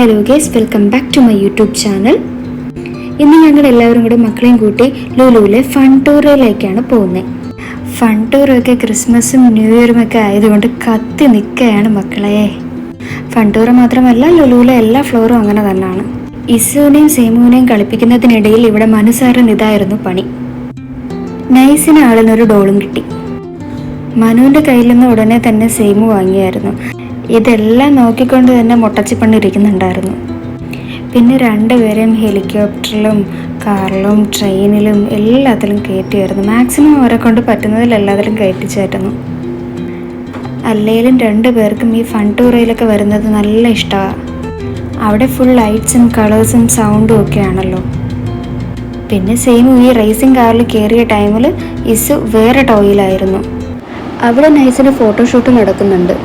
Hello guys, welcome back to my YouTube channel. ഇന്ന് ഞങ്ങൾ എല്ലാവരും കൂടെ മക്കളെയും കൂട്ടി ലുലുവിലെ ഫൺ ടൂറിലേക്കാണ് പോകുന്നത്. ഫൺ ടൂറൊക്കെ ക്രിസ്മസും ന്യൂ ഇയറും ഒക്കെ ആയതുകൊണ്ട് കത്തി നിൽക്കുകയാണ് മക്കളെ. ഫൺ ടൂർ മാത്രമല്ല, ലുലുവിലെ എല്ലാ ഫ്ലോറും അങ്ങനെ തന്നെയാണ്. ഇസുവിനെയും സേമുവിനെയും കളിപ്പിക്കുന്നതിനിടയിൽ ഇവിടെ മനുസാറിന് ഇതായിരുന്നു പണി. നൈസിന് ആളിനൊരു ഡോളും കിട്ടി. മനുവിൻ്റെ കയ്യിൽ നിന്ന് ഉടനെ തന്നെ സേമു വാങ്ങിയായിരുന്നു. ഇതെല്ലാം നോക്കിക്കൊണ്ട് തന്നെ മുട്ടച്ചിപ്പണ്ണിരിക്കുന്നുണ്ടായിരുന്നു. പിന്നെ രണ്ടുപേരെയും ഹെലികോപ്റ്ററിലും കാറിലും ട്രെയിനിലും എല്ലാത്തിലും കയറ്റിയായിരുന്നു. മാക്സിമം അവരെ കൊണ്ട് പറ്റുന്നതിൽ എല്ലാത്തിലും കയറ്റിച്ചായിരുന്നു. അല്ലെങ്കിലും രണ്ടുപേർക്കും ഈ ഫൺ ടൂറിലൊക്കെ വരുന്നത് നല്ല ഇഷ്ടമാണ്. അവിടെ ഫുൾ ലൈറ്റ്സും കളേഴ്സും സൗണ്ടും ഒക്കെ ആണല്ലോ. പിന്നെ സെയിം ഈ റേസിംഗ് കാറിൽ കയറിയ ടൈമിൽ ഇസു വേറെ ടോയിലായിരുന്നു. അവിടെ നൈസിന് ഫോട്ടോഷൂട്ട് നടക്കുന്നുണ്ട്.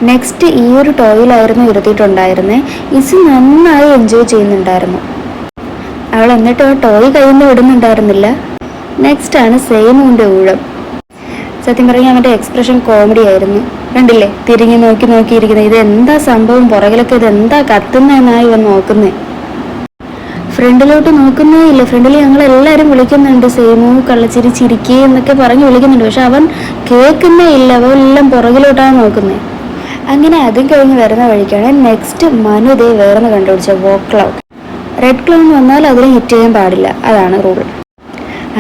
നെക്സ്റ്റ് ഈ ഒരു ടോയിലായിരുന്നു ഇരുത്തിയിട്ടുണ്ടായിരുന്നേ. ഇസു നന്നായി എൻജോയ് ചെയ്യുന്നുണ്ടായിരുന്നു. അവൾ എന്നിട്ട് ആ ടോയ് കയ്യിൽ നിന്ന് വിടുന്നുണ്ടായിരുന്നില്ല. നെക്സ്റ്റ് ആണ് സേമുവിൻ്റെ ഊഴം. സത്യം പറഞ്ഞാൽ അവൻ്റെ എക്സ്പ്രഷൻ കോമഡി ആയിരുന്നു. കണ്ടില്ലേ, തിരിഞ്ഞ് നോക്കിയിരിക്കുന്നത്. ഇത് എന്താ സംഭവം, പുറകിലൊക്കെ ഇതെന്താ കത്തുന്നതെന്നായി ഇവൻ നോക്കുന്നേ. ഫ്രണ്ടിലോട്ട് നോക്കുന്നേ ഇല്ല. ഫ്രണ്ടിൽ ഞങ്ങളെല്ലാവരും വിളിക്കുന്നുണ്ട്, സേമു കള്ളച്ചിരി ചിരിക്കേ എന്നൊക്കെ പറഞ്ഞ് വിളിക്കുന്നുണ്ട്. പക്ഷെ അവൻ കേൾക്കുന്നേ ഇല്ല. അവൻ എല്ലാം പുറകിലോട്ടാണ് നോക്കുന്നത്. അങ്ങനെ അതും കഴിഞ്ഞ് വരുന്ന വഴിക്കാണ് നെക്സ്റ്റ് മനു ദേ വേർന്ന് കണ്ടുപിടിച്ച വോക്ക് ക്ലൗഡ്. റെഡ് ക്ലൗഡ് വന്നാൽ അതിൽ ഹിറ്റ് ചെയ്യാൻ പാടില്ല, അതാണ് റൂൾ.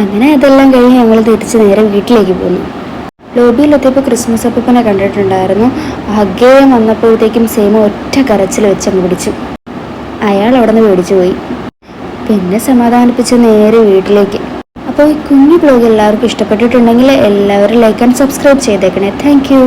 അങ്ങനെ അതെല്ലാം കഴിഞ്ഞ് ഞങ്ങൾ തിരിച്ച് നേരെ വീട്ടിലേക്ക് പോന്നു. ലോബിയിലെത്തിയപ്പോൾ ക്രിസ്മസ് അപ്പൂപ്പനെ കണ്ടിട്ടുണ്ടായിരുന്നു. ഹഗ്ഗേയം വന്നപ്പോഴത്തേക്കും സേമു ഒറ്റ കരച്ചിൽ വെച്ചങ്ങ് പിടിച്ചു. അയാൾ അവിടെ നിന്ന് പേടിച്ചു പോയി. പിന്നെ സമാധാനിപ്പിച്ച് നേരെ വീട്ടിലേക്ക്. അപ്പോൾ ഈ കുഞ്ഞു ബ്ലോഗ് എല്ലാവർക്കും ഇഷ്ടപ്പെട്ടിട്ടുണ്ടെങ്കിൽ എല്ലാവരും ലൈക്ക് ആൻഡ് സബ്സ്ക്രൈബ് ചെയ്തേക്കണേ. Thank you.